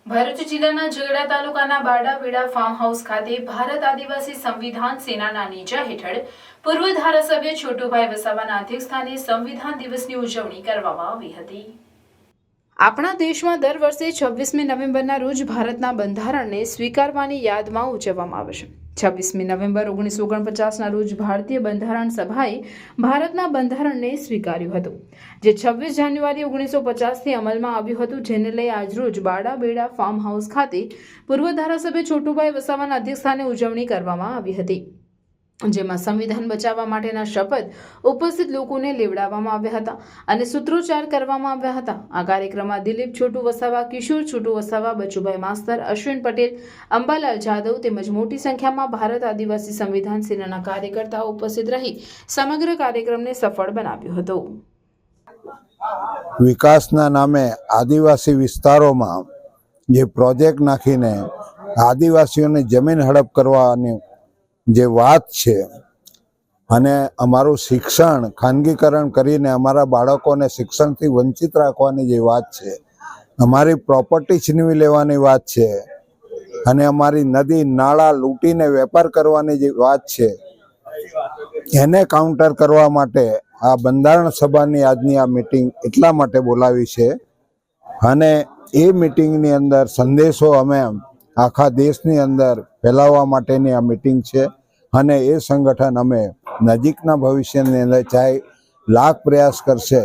ભરૂચ જિલ્લાના ઝઘડા તાલુકાના બાડાવેડા ફાર્મ હાઉસ ખાતે ભારત આદિવાસી સંવિધાન સેનાના નેજા હેઠળ પૂર્વ ધારાસભ્ય છોટુભાઈ વસાવાના અધ્યક્ષસ્થાને સંવિધાન દિવસની ઉજવણી કરવામાં આવી હતી। આપણા દેશમાં દર વર્ષે 26મી નવેમ્બરના રોજ ભારતના બંધારણને સ્વીકારવાની યાદમાં ઉજવવામાં આવે છે। 26મી નવેમ્બર 1949ના રોજ ભારતીય બંધારણ સભાએ ભારતના બંધારણને સ્વીકાર્યું હતું, જે 26 જાન્યુઆરી 1950થી અમલમાં આવ્યું હતું, જેને લઈ આજરોજ બાડાબેડા ફાર્મ હાઉસ ખાતે પૂર્વ ધારાસભ્ય છોટુભાઈ વસાવાના અધ્યક્ષસ્થાને ઉજવણી કરવામાં આવી હતી, જેમાં સંવિધાન બચાવવા માટેના શપથ ઉપસ્થિત લોકોને લેવડાવવામાં આવ્યા હતા અને સૂત્રોચ્ચાર કરવામાં આવ્યા હતા। આ કાર્યક્રમમાં દિલીપ છોટુ વસાવા, કિશોર છોટુ વસાવા, બચુભાઈ માસ્તર, અશ્વિન પટેલ, અંબાલાલ જાદવ તેમજ મોટી સંખ્યામાં ભારત આદિવાસી સંવિધાન સેનાના કાર્યકર્તાઓ ઉપસ્થિત રહી સમગ્ર કાર્યક્રમને સફળ બનાવ્યો હતો। વિકાસના નામે આદિવાસી વિસ્તારોમાં જે પ્રોજેક્ટ નાખીને આદિવાસીઓની જમીન હડપ કરવાની જે વાત છે અને અમારું શિક્ષણ ખાનગીકરણ કરીને અમારા બાળકોને શિક્ષણથી વંચિત રાખવાની જે વાત છે, અમારી પ્રોપર્ટી છીનવી લેવાની વાત છે અને અમારી નદી નાળા લૂંટીને વેપાર કરવાની જે વાત છે, એને કાઉન્ટર કરવા માટે આ બંધારણ સભાની આજની આ મિટિંગ એટલા માટે બોલાવી છે અને એ મિટિંગની અંદર સંદેશો અમે આખા દેશની અંદર ફેલાવવા માટેની આ મિટિંગ છે અને એ સંગઠન અમે નજીકના ભવિષ્યની અંદર ચાહે લાખ પ્રયાસ કરશે